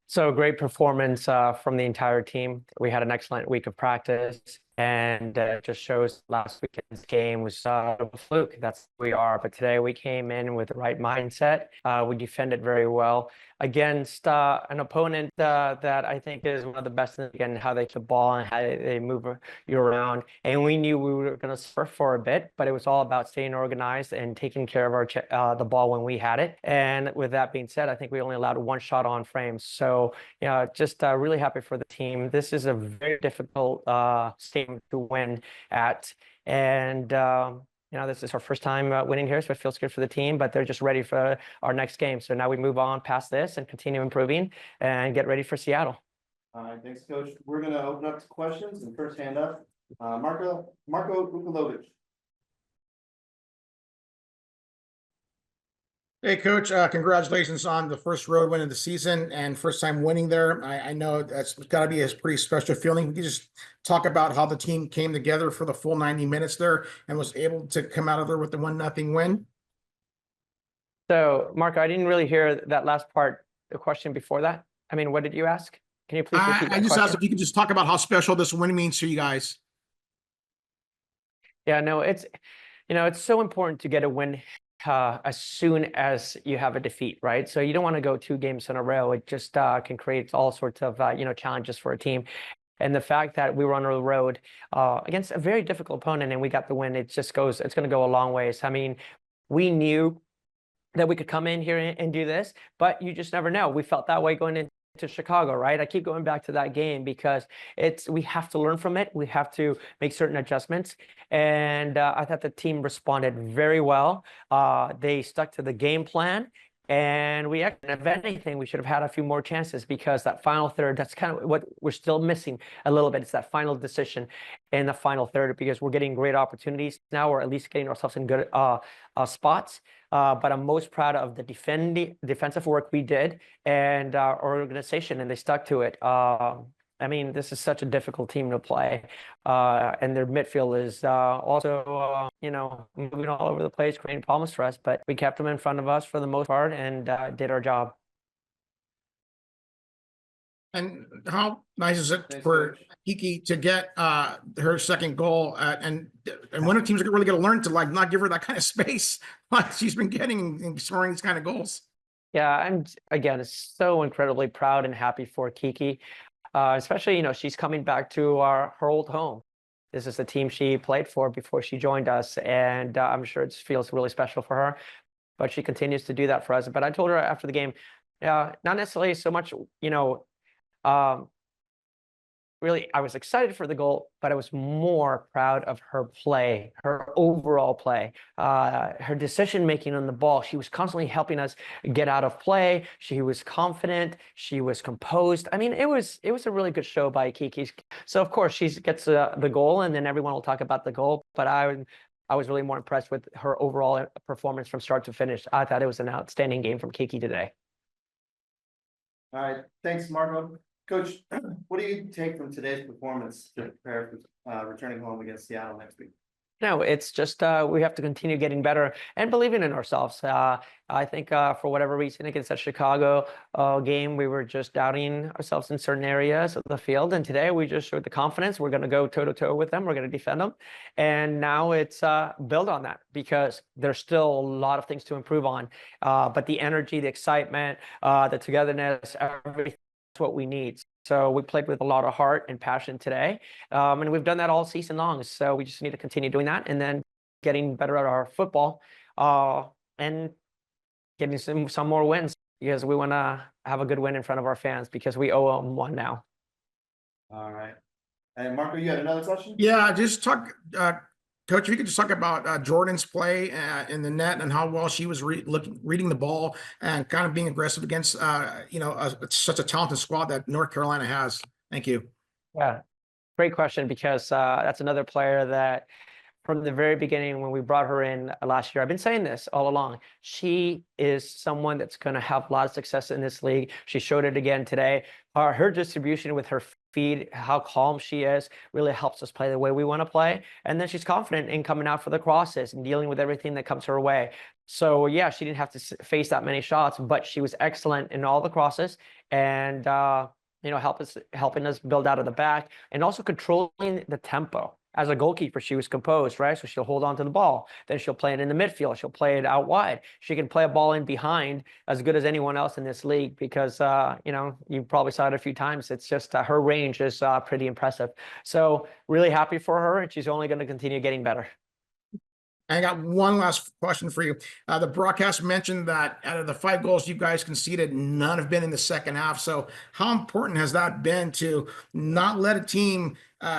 So great performance from the entire team. We had an excellent week of practice, and it just shows last weekend's game was a fluke. That's who we are. But today we came in with the right mindset. We defended very well against an opponent that I think is one of the best in the league in how they keep the ball and how they move you around. And we knew we were going to suffer for a bit, but it was all about staying organized and taking care of the ball when we had it. And with that being said, I think we only allowed one shot on frame. So yeah, just really happy for the team. This is a very difficult game to win at, and this is our first time winning here, so it feels good for the team. But they're just ready for our next game. So now we move on past this and continue improving and get ready for Seattle. All right, thanks, Coach. We're gonna open up to questions. And first hand up, Marco Vukulovic. Hey, Coach, congratulations on the first road win of the season and first time winning there. I know that's got to be a pretty special feeling. Can you just talk about how the team came together for the full 90 minutes there and was able to come out of there with the 1-0 win? So, Marco, I didn't really hear that last part, the question before that. I mean, what did you ask? Can you please repeat I that just question? asked if you could just talk about how special this win means to you guys. Yeah, no, it's so important to get a win as soon as you have a defeat, right? So you don't want to go 2 games in a row. It just can create all sorts of challenges for a team. And the fact that we were on the road against a very difficult opponent and we got the win, it's going to go a long ways. I mean, we knew that we could come in here and do this, but you just never know. We felt that way going into Chicago, right? I keep going back to that game because we have to learn from it. We have to make certain adjustments. And I thought the team responded very well. They stuck to the game plan. And if anything, we should have had a few more chances because that final third, that's kind of what we're still missing a little bit. It's that final decision in the final third because we're getting great opportunities now, or at least getting ourselves in good spots. But I'm most proud of the defensive work we did and our organization, and they stuck to it. I mean, this is such a difficult team to play, and their midfield is also, moving all over the place, creating problems for us. But we kept them in front of us for the most part and did our job. And how nice is it for Kiki to get her second goal? And when are teams really going to learn to not give her that kind of space like she's been getting and scoring these kind of goals? Yeah, I'm again so incredibly proud and happy for Kiki. Especially, she's coming back to her old home. This is the team she played for before she joined us, and I'm sure it feels really special for her. But she continues to do that for us. But I told her after the game, not necessarily so much, really, I was excited for the goal, but I was more proud of her play, her overall play, her decision-making on the ball. She was constantly helping us get out of play. She was confident. She was composed. I mean, it was a really good show by Kiki. So, of course, she gets the goal, and then everyone will talk about the goal. But I was really more impressed with her overall performance from start to finish. I thought it was an outstanding game from Kiki today. All right, thanks, Marco. Coach, what do you take from today's performance to prepare for returning home against Seattle next week? No, it's just we have to continue getting better and believing in ourselves. I think for whatever reason against that Chicago game, we were just doubting ourselves in certain areas of the field. And today we just showed the confidence. We're going to go toe-to-toe with them. We're going to defend them. And now it's build on that because there's still a lot of things to improve on. But the energy, the excitement, the togetherness, everything, what we need. So we played with a lot of heart and passion today, and we've done that all season long. So we just need to continue doing that and then getting better at our football and getting some more wins because we want to have a good win in front of our fans because we owe them one now. All right. And Marco, you had another question? Yeah, just talk, Coach, if you could just talk about Jordan's play in the net and how well she was reading the ball and kind of being aggressive against, such a talented squad that North Carolina has. Thank you. Yeah, great question because that's another player that from the very beginning when we brought her in last year, I've been saying this all along. She is someone that's going to have a lot of success in this league. She showed it again today. Her distribution with her feet, how calm she is, really helps us play the way we want to play. And then she's confident in coming out for the crosses and dealing with everything that comes her way. So yeah, she didn't have to face that many shots, but she was excellent in all the crosses and helping us build out of the back and also controlling the tempo. As a goalkeeper, she was composed, right? So she'll hold on to the ball. Then she'll play it in the midfield. She'll play it out wide. She can play a ball in behind as good as anyone else in this league because, you probably saw it a few times. It's just her range is pretty impressive. So really happy for her, and she's only going to continue getting better. I got one last question for you. The broadcast mentioned that out of the 5 goals you guys conceded, none have been in the second half. So how important has that been to not let a team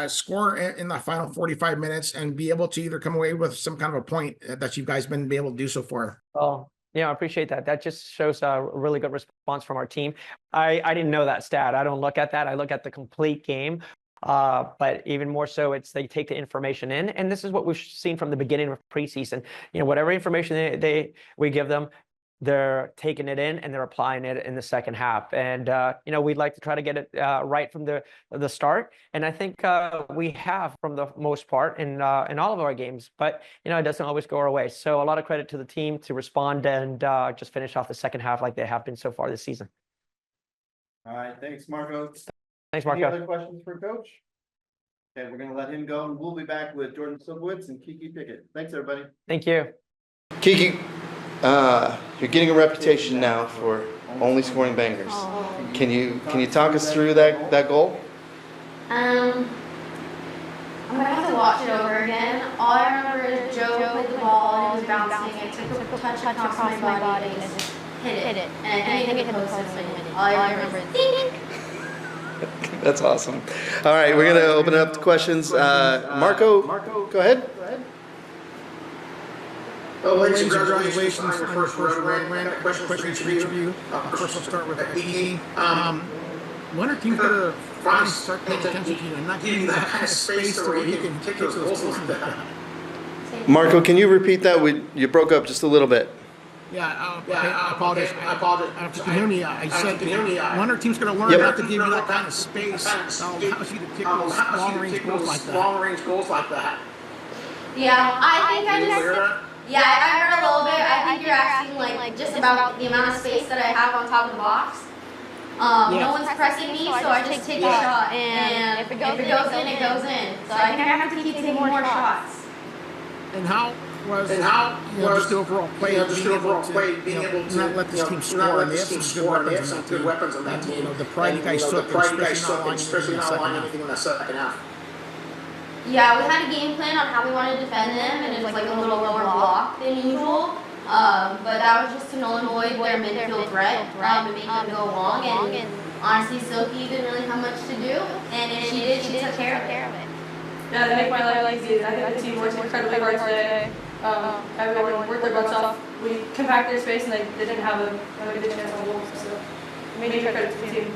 score in the final 45 minutes and be able to either come away with some kind of a point that you guys been able to do so far? Oh, yeah, I appreciate that. That just shows a really good response from our team. I didn't know that stat. I don't look at that. I look at the complete game. But even more so, it's they take the information in, and this is what we've seen from the beginning of preseason. Whatever information we give them, they're taking it in and they're applying it in the second half. And we'd like to try to get it right from the start, and I think we have from the most part in all of our games. But it doesn't always go our way. So a lot of credit to the team to respond and just finish off the second half like they have been so far this season. All right, thanks, Marco. Thanks, Any Marco. other questions for Coach? Okay, we're gonna let him go, and we'll be back with Jordan Silkowitz and Kiki Pickett. Thanks, everybody. Thank you. Kiki, you're getting a reputation now for only scoring bangers. Can you talk us through that goal? I'm gonna have to watch it over again. All I remember is Joe hit the ball and it was bouncing. It took a touch across my body and just hit it. And I think it hit the post and all I remember is ding. That's awesome. All right, we're gonna open it up to questions. Marco, go ahead. Ladies and congratulations on your first road win. Questions for each of you. First, we'll start with Kiki. When are teams gonna finally start paying attention to you and not giving you that kind of space where you can kick those goals like that? Marco, can you repeat that? You broke up just a little bit. I apologize. If you can hear me, I said, when are teams going to learn not to give you that kind of space? Allows you to kick those long-range goals like that. Yeah, I think I heard a little bit. I think you're asking like just about the amount of space that I have on top of the box. No one's pressing me, so I just take a shot, and if it goes in, it goes in. So I think I have to keep taking more shots. And how was just the overall play, being able to not let this team score, and they have some good weapons on that team. The pride you guys took, especially not allowing anything in the second half. Yeah, we had a game plan on how we wanted to defend them, and it was like a little lower block than usual. But that was just to null and void their midfield threat and make them go long. And honestly, Silky didn't really have much to do, and if she did, she took care of it. Yeah, they make my life easy. I think the team worked incredibly hard today. Everyone worked their butts off. We compacted their space, and they didn't have a good chance on goals. So major credit to the team.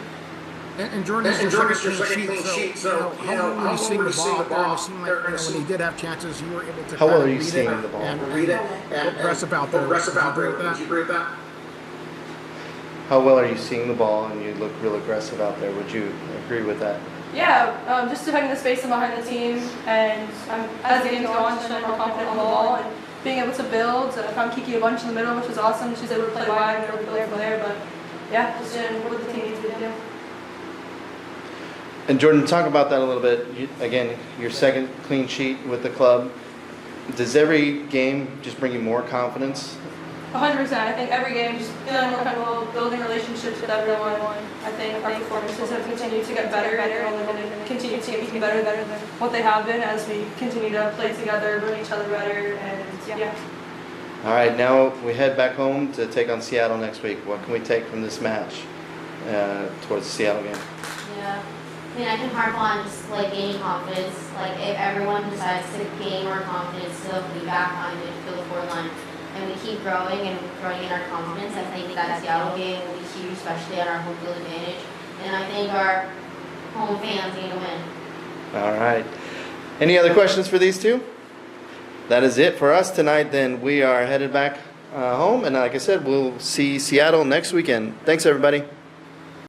And Jordan, your second clean sheet, so how well were you seeing the ball? It seemed like when you did have chances, you were able to How well are you seeing the ball? And read it and aggressive out there. Would you agree with that? How well are you seeing the ball, and you look real aggressive out there? Would you agree with that? Yeah, just defending the space behind the team, and as the games go on, just feeling more confident on the ball and being able to build. I found Kiki a bunch in the middle, which was awesome. She's able to play wide and really build from there. But yeah, just doing what the team needs to do. And Jordan, talk about that a little bit. Again, your second clean sheet with the club. Does every game just bring you more confidence? 100%. I think every game, just feeling more comfortable, building relationships with everyone. I think our performances have continued to get better, and we're going to continue to get even better than what they have been as we continue to play together, learn each other better, and yeah. All right, now we head back home to take on Seattle next week. What can we take from this match towards the Seattle game? Yeah. I mean, I can harp on just like gaining confidence. Like if everyone decides to gain more confidence, still be back on midfield forward line, and we keep growing and growing in our confidence, I think that Seattle game will be huge, especially at our home field advantage. And I think our home fans are going to win. All right. Any other questions for these two? That is it for us tonight. Then we are headed back home, and like I said, we'll see Seattle next weekend. Thanks, everybody.